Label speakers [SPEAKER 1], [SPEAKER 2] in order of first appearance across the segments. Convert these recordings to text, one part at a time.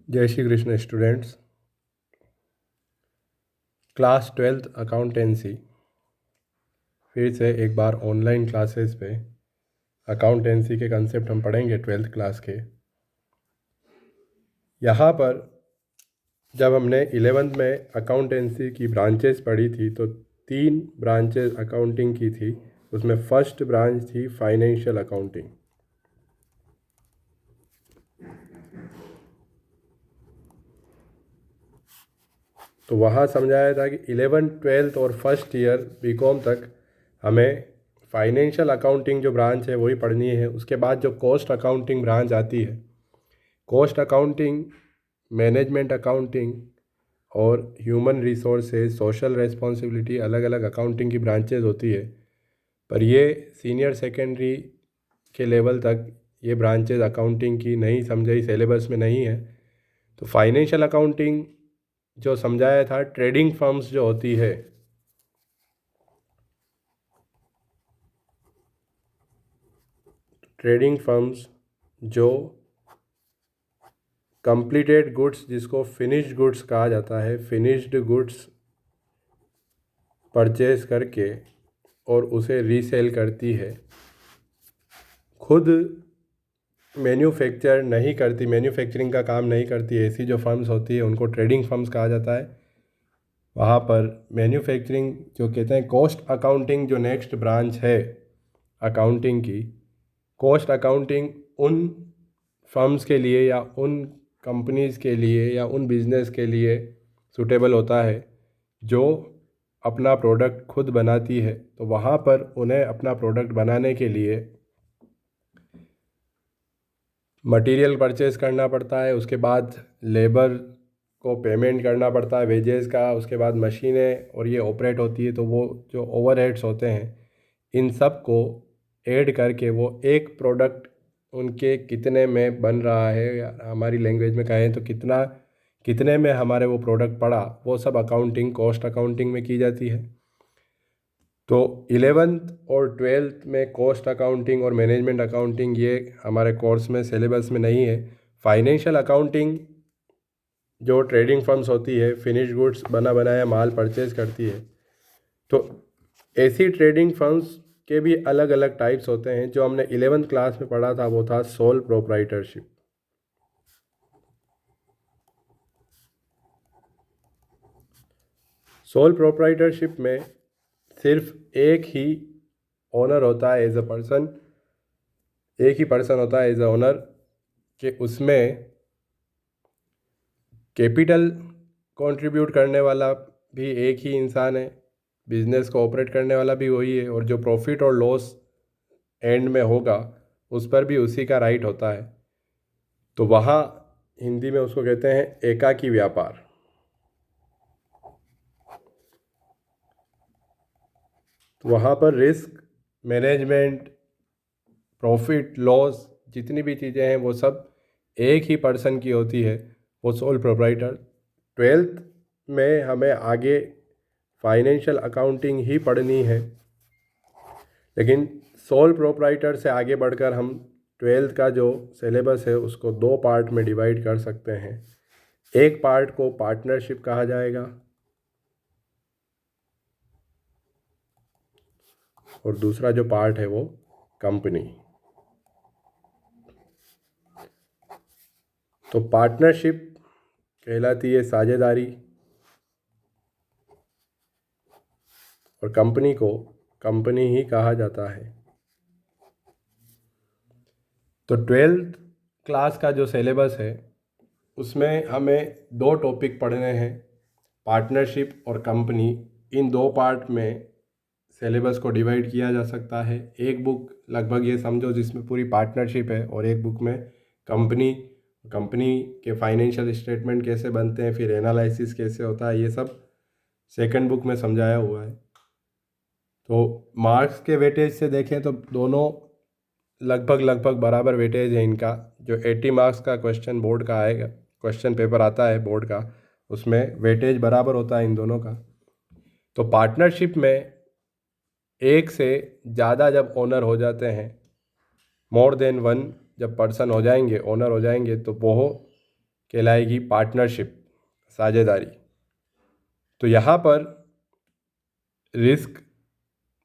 [SPEAKER 1] जय Shri Krishna students. Class 12th accountancy फिर से एक बार ऑनलाइन क्लासेस पे अकाउंटेंसी के कंसेप्ट हम पढ़ेंगे 12th क्लास के। यहाँ पर जब हमने 11th में अकाउंटेंसी की ब्रांचेस पढ़ी थी तो 3 ब्रांचेस अकाउंटिंग की थी। उसमें फर्स्ट ब्रांच थी फाइनेंशियल अकाउंटिंग। तो वहाँ समझाया था कि 11th 12th और फर्स्ट ईयर बीकॉम तक हमें फाइनेंशियल अकाउंटिंग जो ब्रांच है वही पढ़नी है। उसके बाद जो कॉस्ट अकाउंटिंग ब्रांच आती है, कॉस्ट अकाउंटिंग, मैनेजमेंट अकाउंटिंग और ह्यूमन रिसोर्सेज, सोशल रेस्पॉन्सिबिलिटी, अलग अलग अकाउंटिंग की ब्रांचेज होती है। पर ये सीनियर सेकेंडरी के लेवल तक ये ब्रांचेज अकाउंटिंग की नहीं समझाई, सिलेबस में नहीं है। तो फाइनेंशियल अकाउंटिंग जो समझाया था, ट्रेडिंग फर्म्स जो होती है, ट्रेडिंग फर्म्स जो कंप्लीटेड गुड्स, जिसको फिनिश्ड गुड्स कहा जाता है, फिनिश्ड गुड्स परचेज करके और उसे रीसेल करती है, खुद मैन्युफैक्चर नहीं करती, मैन्युफैक्चरिंग का काम नहीं करती, ऐसी जो फर्म्स होती है उनको ट्रेडिंग फर्म्स कहा जाता है। वहाँ पर मैन्युफैक्चरिंग जो कहते हैं, कॉस्ट अकाउंटिंग जो नेक्स्ट ब्रांच है अकाउंटिंग की, कॉस्ट अकाउंटिंग उन फर्म्स के लिए या उन कंपनीज़ के लिए या उन बिज़नेस के लिए सूटेबल होता है जो अपना प्रोडक्ट खुद बनाती है। तो वहाँ पर उन्हें अपना प्रोडक्ट बनाने के लिए मटेरियल परचेज़ करना पड़ता है, उसके बाद लेबर को पेमेंट करना पड़ता है वेजेस का, उसके बाद मशीनें और ये ऑपरेट होती है। तो वो जो ओवरहेड्स होते हैं, इन सब को ऐड करके वो एक प्रोडक्ट उनके कितने में बन रहा है, या हमारी लैंग्वेज में कहें तो कितने में हमारे वो प्रोडक्ट पड़ा, वो सब अकाउंटिंग, कॉस्ट अकाउंटिंग में की जाती है। तो 11th और 12th में कॉस्ट अकाउंटिंग और मैनेजमेंट अकाउंटिंग ये हमारे कोर्स में, सिलेबस में नहीं है। फाइनेंशियल अकाउंटिंग जो ट्रेडिंग फर्म्स होती है, फिनिश गुड्स, बना बनाया माल परचेज करती है। तो ऐसी ट्रेडिंग फर्म्स के भी अलग अलग टाइप्स होते हैं। जो हमने 11th क्लास में पढ़ा था वो था सोल प्रोप्राइटरशिप। सोल प्रोप्राइटरशिप में सिर्फ एक ही ओनर होता है एज अ पर्सन, एक ही पर्सन होता है एज अ ओनर, कि उसमें कैपिटल कंट्रीब्यूट करने वाला भी एक ही इंसान है, बिजनेस को ऑपरेट करने वाला भी वही है, और जो प्रॉफिट और लॉस एंड में होगा उस पर भी उसी का राइट होता है। तो वहाँ हिंदी में उसको कहते हैं एकाकी व्यापार। तो वहाँ पर रिस्क मैनेजमेंट, प्रॉफिट लॉस, जितनी भी चीज़ें हैं वो सब एक ही पर्सन की होती है, वो सोल प्रोप्राइटर। 12th में हमें आगे फाइनेंशियल अकाउंटिंग ही पढ़नी है, लेकिन सोल प्रोप्राइटर से आगे बढ़कर हम 12th का जो सिलेबस है उसको 2 पार्ट में डिवाइड कर सकते हैं। एक पार्ट को पार्टनरशिप कहा जाएगा और दूसरा जो पार्ट है वो कंपनी। तो पार्टनरशिप कहलाती है साझेदारी, और कंपनी को कंपनी ही कहा जाता है। तो 12th क्लास का जो सिलेबस है उसमें हमें 2 टॉपिक पढ़ने हैं, पार्टनरशिप और कंपनी। इन 2 पार्ट में सिलेबस को डिवाइड किया जा सकता है। एक बुक लगभग ये समझो जिसमें पूरी पार्टनरशिप है, और एक बुक में कंपनी, कंपनी के फाइनेंशियल स्टेटमेंट कैसे बनते हैं, फिर एनालिसिस कैसे होता है, ये सब सेकंड बुक में समझाया हुआ है। तो मार्क्स के वेटेज से देखें तो दोनों लगभग बराबर वेटेज है इनका। जो 80 मार्क्स का क्वेश्चन बोर्ड का आएगा, क्वेश्चन पेपर आता है बोर्ड का, उसमें वेटेज बराबर होता है इन दोनों का। तो पार्टनरशिप में एक से ज़्यादा जब ओनर हो जाते हैं, मोर देन वन जब पर्सन हो जाएंगे, ओनर हो जाएंगे, तो वो कहलाएगी पार्टनरशिप, साझेदारी। तो यहाँ पर रिस्क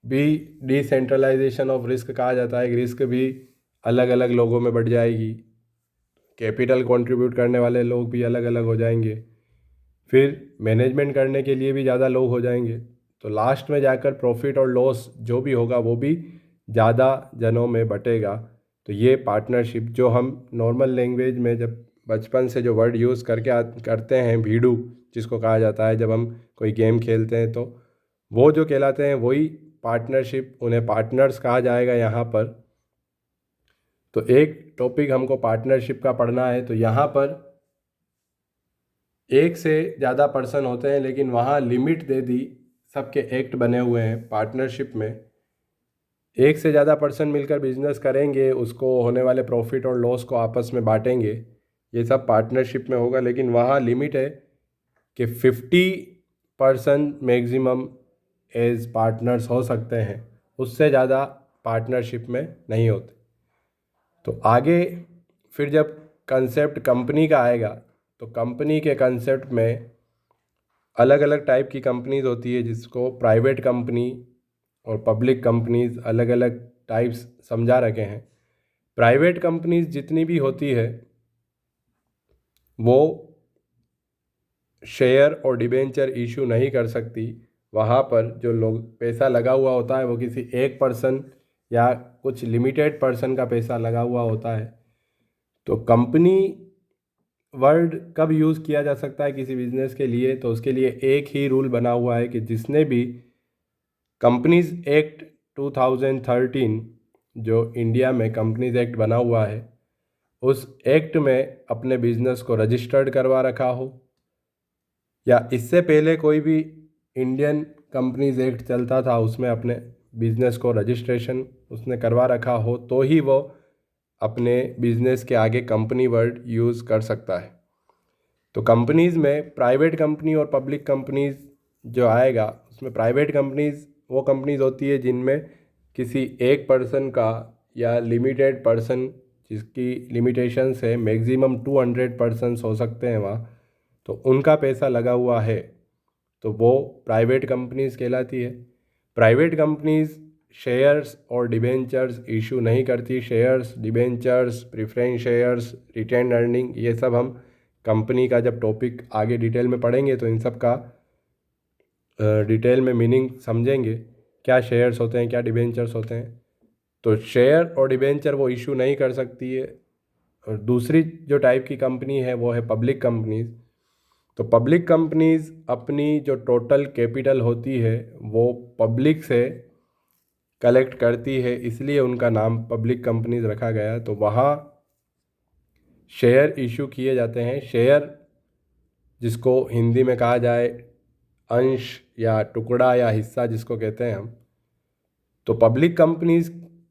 [SPEAKER 1] भी डिसेंट्रलाइजेशन ऑफ रिस्क कहा जाता है। रिस्क भी अलग अलग लोगों में बढ़ जाएगी, कैपिटल कंट्रीब्यूट करने वाले लोग भी अलग अलग हो जाएंगे, फिर मैनेजमेंट करने के लिए भी ज़्यादा लोग हो जाएंगे। तो लास्ट में जाकर प्रॉफिट और लॉस जो भी होगा वो भी ज़्यादा जनों में बटेगा। तो ये पार्टनरशिप, जो हम नॉर्मल लैंग्वेज में जब बचपन से जो वर्ड यूज़ करते हैं, भीड़ू जिसको कहा जाता है जब हम कोई गेम खेलते हैं, तो वो जो कहलाते हैं वही पार्टनरशिप, उन्हें पार्टनर्स कहा जाएगा यहाँ पर। तो एक टॉपिक हमको पार्टनरशिप का पढ़ना है। तो यहाँ पर एक से ज़्यादा पर्सन होते हैं, लेकिन वहाँ लिमिट दे दी, सबके एक्ट बने हुए हैं पार्टनरशिप में। एक से ज़्यादा पर्सन मिलकर बिजनेस करेंगे, उसको होने वाले प्रॉफिट और लॉस को आपस में बांटेंगे, ये सब पार्टनरशिप में होगा। लेकिन वहाँ लिमिट है कि 50% मैक्सिमम एज पार्टनर्स हो सकते हैं, उससे ज़्यादा पार्टनरशिप में नहीं होते। तो आगे फिर जब कंसेप्ट कंपनी का आएगा, तो कंपनी के कंसेप्ट में अलग अलग टाइप की कंपनीज होती है, जिसको प्राइवेट कंपनी और पब्लिक कंपनीज अलग अलग टाइप्स समझा रखे हैं। प्राइवेट कंपनीज जितनी भी होती है वो शेयर और डिबेंचर इशू नहीं कर सकती। वहाँ पर जो लोग पैसा लगा हुआ होता है वो किसी एक पर्सन या कुछ लिमिटेड पर्सन का पैसा लगा हुआ होता है। तो कंपनी वर्ड कब यूज़ किया जा सकता है किसी बिजनेस के लिए, तो उसके लिए एक ही रूल बना हुआ है कि जिसने भी कंपनीज एक्ट 2013, जो इंडिया में कंपनीज एक्ट बना हुआ है, उस एक्ट में अपने बिजनेस को रजिस्टर्ड करवा रखा हो, या इससे पहले कोई भी इंडियन कंपनीज एक्ट चलता था उसमें अपने बिजनेस को रजिस्ट्रेशन उसने करवा रखा हो, तो ही वो अपने बिजनेस के आगे कंपनी वर्ड यूज़ कर सकता है। तो कंपनीज़ में प्राइवेट कंपनी और पब्लिक कंपनीज़ जो आएगा, उसमें प्राइवेट कंपनीज़ वो कंपनीज़ होती है जिनमें किसी एक पर्सन का या लिमिटेड पर्सन, जिसकी लिमिटेशंस है मैक्सिमम 200 पर्सन्स हो सकते हैं वहाँ, तो उनका पैसा लगा हुआ है, तो वो प्राइवेट कंपनीज़ कहलाती है। प्राइवेट कंपनीज़ शेयर्स और डिबेंचर्स इशू नहीं करती। Shares, debentures, preference shares, retain earning, ये सब हम कंपनी का जब टॉपिक आगे डिटेल में पढ़ेंगे तो इन सब का डिटेल में मीनिंग समझेंगे, क्या शेयर्स होते हैं, क्या डिबेंचर्स होते हैं। तो शेयर और डिबेंचर वो इशू नहीं कर सकती है। और दूसरी जो टाइप की कंपनी है वो है पब्लिक कंपनीज़। तो पब्लिक कंपनीज़ अपनी जो टोटल कैपिटल होती है वो पब्लिक से कलेक्ट करती है, इसलिए उनका नाम पब्लिक कंपनीज रखा गया। तो वहाँ शेयर इशू किए जाते हैं। शेयर जिसको हिंदी में कहा जाए अंश या टुकड़ा या हिस्सा जिसको कहते हैं हम। तो पब्लिक कंपनीज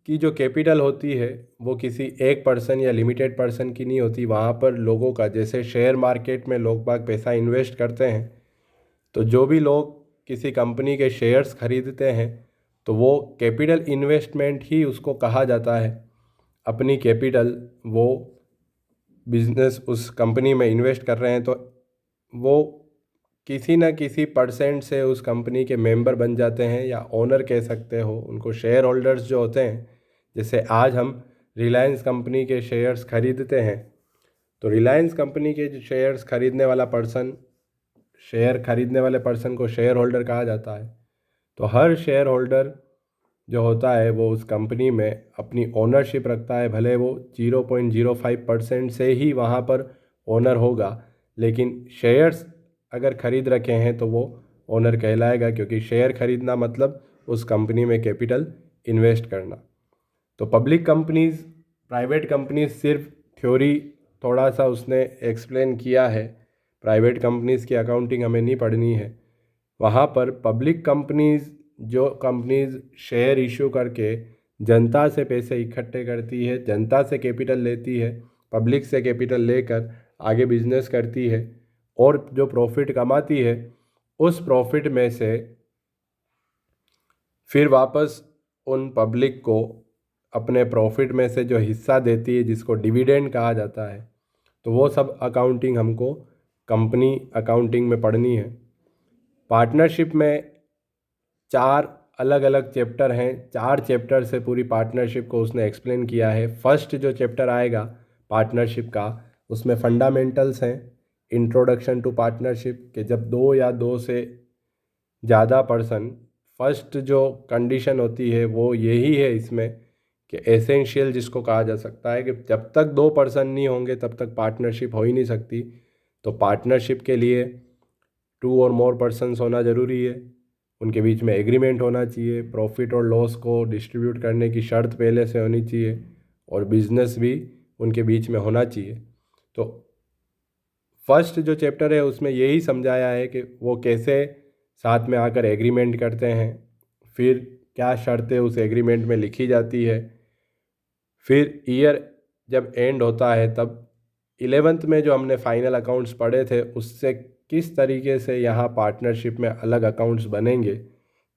[SPEAKER 1] की जो कैपिटल होती है वो किसी एक पर्सन या लिमिटेड पर्सन की नहीं होती। वहाँ पर लोगों का, जैसे शेयर मार्केट में लोग बाग पैसा इन्वेस्ट करते हैं, तो जो भी लोग किसी कंपनी के शेयर्स खरीदते हैं तो वो कैपिटल इन्वेस्टमेंट ही उसको कहा जाता है। अपनी कैपिटल वो बिजनेस उस कंपनी में इन्वेस्ट कर रहे हैं, तो वो किसी न किसी परसेंट से उस कंपनी के मेंबर बन जाते हैं, या ओनर कह सकते हो उनको। शेयर होल्डर्स जो होते हैं, जैसे आज हम रिलायंस कंपनी के शेयर्स खरीदते हैं, तो रिलायंस कंपनी के जो शेयर्स खरीदने वाला पर्सन, शेयर खरीदने वाले पर्सन को शेयर होल्डर कहा जाता है। तो हर शेयर होल्डर जो होता है वो उस कंपनी में अपनी ओनरशिप रखता है। भले वो 0.05% से ही वहाँ पर ओनर होगा, लेकिन शेयर्स अगर खरीद रखे हैं तो वो ओनर कहलाएगा, क्योंकि शेयर खरीदना मतलब उस कंपनी में कैपिटल इन्वेस्ट करना। तो पब्लिक कंपनीज़, प्राइवेट कंपनीज सिर्फ थ्योरी थोड़ा सा उसने एक्सप्लेन किया है। प्राइवेट कंपनीज़ की अकाउंटिंग हमें नहीं पढ़नी है। वहाँ पर पब्लिक कंपनीज़, जो कंपनीज़ शेयर इशू करके जनता से पैसे इकट्ठे करती है, जनता से कैपिटल लेती है, पब्लिक से कैपिटल लेकर आगे बिजनेस करती है, और जो प्रॉफिट कमाती है उस प्रॉफिट में से फिर वापस उन पब्लिक को अपने प्रॉफिट में से जो हिस्सा देती है, जिसको डिविडेंड कहा जाता है, तो वो सब अकाउंटिंग हमको कंपनी अकाउंटिंग में पढ़नी है। पार्टनरशिप में 4 अलग अलग चैप्टर हैं, 4 चैप्टर से पूरी पार्टनरशिप को उसने एक्सप्लेन किया है। फर्स्ट जो चैप्टर आएगा पार्टनरशिप का, उसमें फंडामेंटल्स हैं, इंट्रोडक्शन टू पार्टनरशिप, कि जब 2 या 2 से ज़्यादा पर्सन, फर्स्ट जो कंडीशन होती है वो यही है इसमें कि एसेंशियल जिसको कहा जा सकता है कि जब तक 2 पर्सन नहीं होंगे तब तक पार्टनरशिप हो ही नहीं सकती। तो पार्टनरशिप के लिए 2 और मोर पर्सन्स होना ज़रूरी है, उनके बीच में एग्रीमेंट होना चाहिए, प्रॉफिट और लॉस को डिस्ट्रीब्यूट करने की शर्त पहले से होनी चाहिए, और बिजनेस भी उनके बीच में होना चाहिए। तो फर्स्ट जो चैप्टर है उसमें यही समझाया है कि वो कैसे साथ में आकर एग्रीमेंट करते हैं, फिर क्या शर्तें उस एग्रीमेंट में लिखी जाती है, फिर ईयर जब एंड होता है तब 11th में जो हमने फाइनल अकाउंट्स पढ़े थे उससे किस तरीके से यहाँ पार्टनरशिप में अलग अकाउंट्स बनेंगे।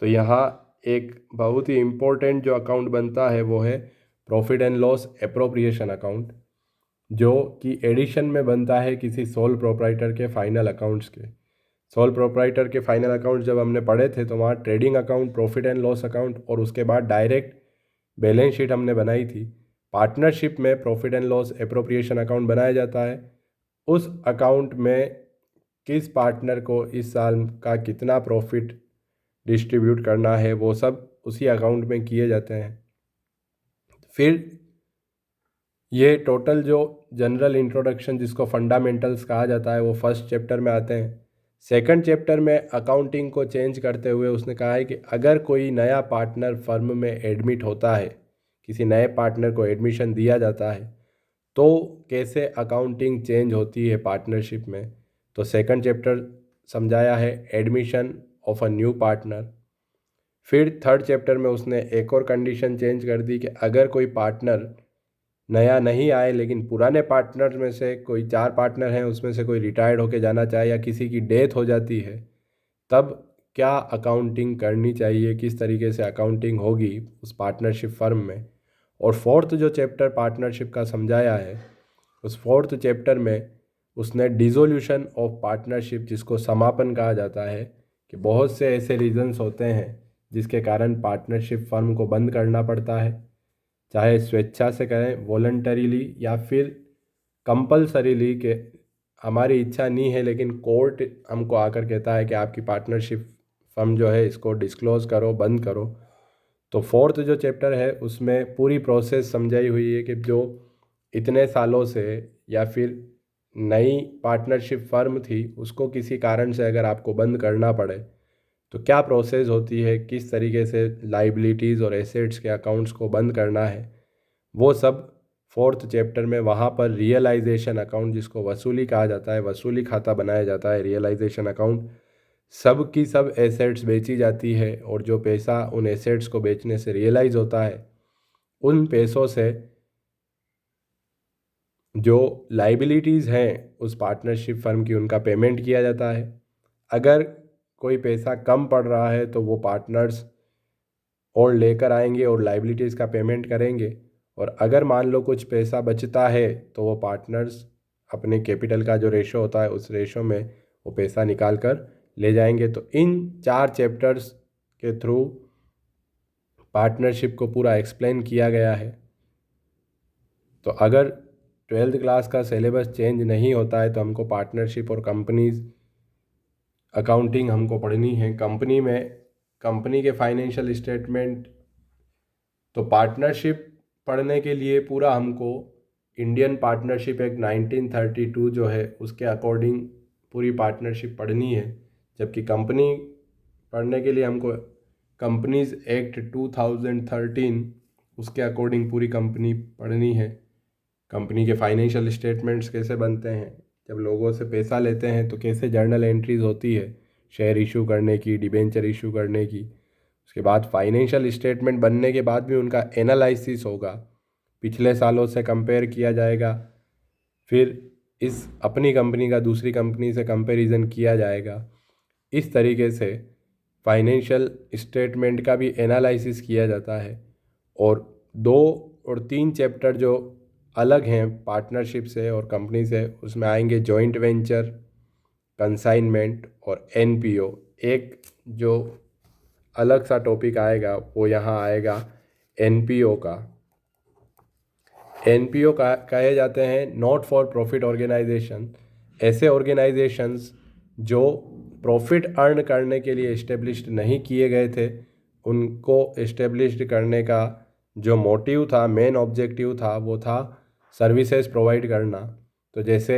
[SPEAKER 1] तो यहाँ एक बहुत ही इम्पोर्टेंट जो अकाउंट बनता है वो है profit and loss appropriation account, जो कि एडिशन में बनता है किसी सोल प्रोप्राइटर के फाइनल अकाउंट्स के। सोल प्रोप्राइटर के फाइनल अकाउंट जब हमने पढ़े थे तो वहाँ trading account, profit and loss account और उसके बाद डायरेक्ट बैलेंस शीट हमने बनाई थी। पार्टनरशिप में profit and loss appropriation account बनाया जाता है। उस अकाउंट में किस पार्टनर को इस साल का कितना प्रॉफिट डिस्ट्रीब्यूट करना है वो सब उसी अकाउंट में किए जाते हैं। फिर ये टोटल जो जनरल इंट्रोडक्शन जिसको फंडामेंटल्स कहा जाता है वो फर्स्ट चैप्टर में आते हैं। सेकंड चैप्टर में अकाउंटिंग को चेंज करते हुए उसने कहा है कि अगर कोई नया पार्टनर फर्म में एडमिट होता है, किसी नए पार्टनर को एडमिशन दिया जाता है, तो कैसे अकाउंटिंग चेंज होती है पार्टनरशिप में। तो सेकंड चैप्टर समझाया है admission of a new partner. फिर थर्ड चैप्टर में उसने एक और कंडीशन चेंज कर दी कि अगर कोई पार्टनर नया नहीं आए लेकिन पुराने पार्टनर में से कोई 4 पार्टनर हैं उसमें से कोई रिटायर्ड होके जाना चाहे या किसी की डेथ हो जाती है, तब क्या अकाउंटिंग करनी चाहिए, किस तरीके से अकाउंटिंग होगी उस पार्टनरशिप फर्म में। और फोर्थ जो चैप्टर पार्टनरशिप का समझाया है, उस फोर्थ चैप्टर में उसने डिसोल्यूशन ऑफ पार्टनरशिप, जिसको समापन कहा जाता है, कि बहुत से ऐसे रीजंस होते हैं जिसके कारण पार्टनरशिप फर्म को बंद करना पड़ता है, चाहे स्वेच्छा से करें वॉलंटरीली या फिर कंपलसरीली, के हमारी इच्छा नहीं है लेकिन कोर्ट हमको आकर कहता है कि आपकी पार्टनरशिप फर्म जो है इसको डिस्क्लोज़ करो, बंद करो। तो फोर्थ जो चैप्टर है उसमें पूरी प्रोसेस समझाई हुई है कि जो इतने सालों से या फिर नई पार्टनरशिप फर्म थी उसको किसी कारण से अगर आपको बंद करना पड़े तो क्या प्रोसेस होती है, किस तरीके से लाइबिलिटीज़ और एसेट्स के अकाउंट्स को बंद करना है, वो सब फोर्थ चैप्टर में वहाँ पर रियलाइजेशन अकाउंट, जिसको वसूली कहा जाता है, वसूली खाता बनाया जाता है, रियलाइजेशन अकाउंट। सब की सब एसेट्स बेची जाती है और जो पैसा उन एसेट्स को बेचने से रियलाइज़ होता है उन पैसों से जो लाइबिलिटीज़ हैं उस पार्टनरशिप फर्म की उनका पेमेंट किया जाता है। अगर कोई पैसा कम पड़ रहा है तो वो पार्टनर्स और लेकर आएंगे और लाइबिलिटीज़ का पेमेंट करेंगे, और अगर मान लो कुछ पैसा बचता है तो वो पार्टनर्स अपने कैपिटल का जो रेशो होता है उस रेशो में वो पैसा निकाल कर ले जाएंगे। तो इन 4 चैप्टर्स के थ्रू पार्टनरशिप को पूरा एक्सप्लेन किया गया है। तो अगर 12th क्लास का सिलेबस चेंज नहीं होता है तो हमको पार्टनरशिप और कंपनीज अकाउंटिंग हमको पढ़नी है। कंपनी में कंपनी के फाइनेंशियल स्टेटमेंट, तो पार्टनरशिप पढ़ने के लिए पूरा हमको इंडियन पार्टनरशिप एक्ट 1932 जो है उसके अकॉर्डिंग पूरी पार्टनरशिप पढ़नी है, जबकि कंपनी पढ़ने के लिए हमको कंपनीज एक्ट 2013 उसके अकॉर्डिंग पूरी कंपनी पढ़नी है। कंपनी के फाइनेंशियल स्टेटमेंट्स कैसे बनते हैं, जब लोगों से पैसा लेते हैं तो कैसे जर्नल एंट्रीज होती है शेयर इशू करने की, डिबेंचर इशू करने की। उसके बाद फाइनेंशियल स्टेटमेंट बनने के बाद भी उनका एनालिसिस होगा, पिछले सालों से कंपेयर किया जाएगा, फिर इस अपनी कंपनी का दूसरी कंपनी से कंपैरिजन किया जाएगा। इस तरीके से फाइनेंशियल स्टेटमेंट का भी एनालिसिस किया जाता है। और 2 और 3 चैप्टर जो अलग हैं पार्टनरशिप से और कंपनी से, उसमें आएंगे जॉइंट वेंचर, कंसाइनमेंट और एनपीओ। एक जो अलग सा टॉपिक आएगा वो यहाँ आएगा एनपीओ का। एनपीओ का कहे जाते हैं नॉट फॉर प्रॉफिट ऑर्गेनाइजेशन। ऐसे ऑर्गेनाइजेशंस जो प्रॉफिट अर्न करने के लिए इस्टेब्लिश्ड नहीं किए गए थे, उनको इस्टेब्लिश्ड करने का जो मोटिव था, मेन ऑब्जेक्टिव था, वो था सर्विसेज प्रोवाइड करना। तो जैसे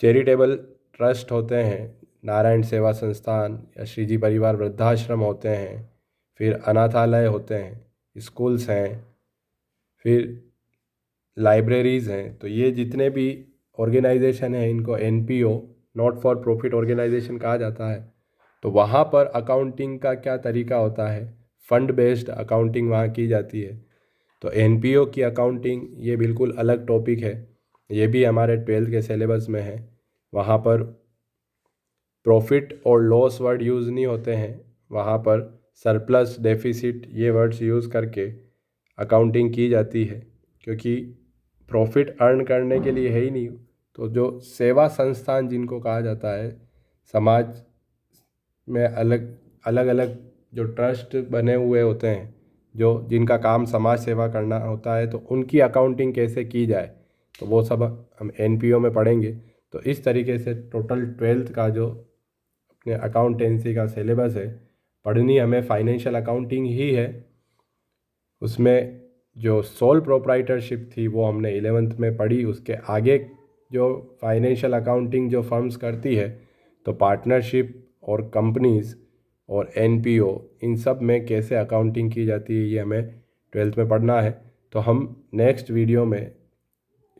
[SPEAKER 1] चैरिटेबल ट्रस्ट होते हैं, नारायण सेवा संस्थान या श्रीजी परिवार वृद्धाश्रम होते हैं, फिर अनाथालय होते हैं, स्कूल्स हैं, फिर लाइब्रेरीज़ हैं। तो ये जितने भी ऑर्गेनाइजेशन हैं इनको NPO, not for profit organisation कहा जाता है। तो वहाँ पर अकाउंटिंग का क्या तरीका होता है, फंड बेस्ड अकाउंटिंग वहाँ की जाती है। तो एनपीओ की अकाउंटिंग ये बिल्कुल अलग टॉपिक है, ये भी हमारे 12th के सिलेबस में है। वहाँ पर प्रॉफिट और लॉस वर्ड यूज़ नहीं होते हैं, वहाँ पर सरप्लस, डेफिसिट ये वर्ड्स यूज़ करके अकाउंटिंग की जाती है, क्योंकि प्रॉफिट अर्न करने के लिए है ही नहीं। तो जो सेवा संस्थान जिनको कहा जाता है, समाज में अलग अलग अलग जो ट्रस्ट बने हुए होते हैं, जो जिनका काम समाज सेवा करना होता है, तो उनकी अकाउंटिंग कैसे की जाए, तो वो सब हम एनपीओ में पढ़ेंगे। तो इस तरीके से टोटल 12th का जो अपने अकाउंटेंसी का सिलेबस है, पढ़नी हमें फाइनेंशियल अकाउंटिंग ही है। उसमें जो सोल प्रोप्राइटरशिप थी वो हमने 11th में पढ़ी। उसके आगे जो फाइनेंशियल अकाउंटिंग जो फर्म्स करती है, तो पार्टनरशिप और कंपनीज़ और एनपीओ, इन सब में कैसे अकाउंटिंग की जाती है, ये हमें 12th में पढ़ना है। तो हम नेक्स्ट वीडियो में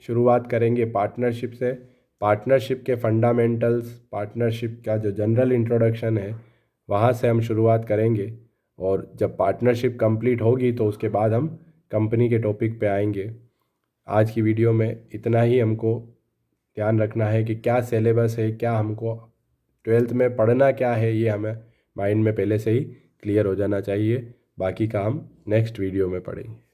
[SPEAKER 1] शुरुआत करेंगे पार्टनरशिप से। पार्टनरशिप के फंडामेंटल्स, पार्टनरशिप का जो जनरल इंट्रोडक्शन है, वहाँ से हम शुरुआत करेंगे। और जब पार्टनरशिप कंप्लीट होगी तो उसके बाद हम कंपनी के टॉपिक पे आएंगे। आज की वीडियो में इतना ही। हमको ध्यान रखना है कि क्या सिलेबस है, क्या हमको 12th में पढ़ना क्या है, ये हमें माइंड में पहले से ही क्लियर हो जाना चाहिए। बाकी का हम नेक्स्ट वीडियो में पढ़ेंगे।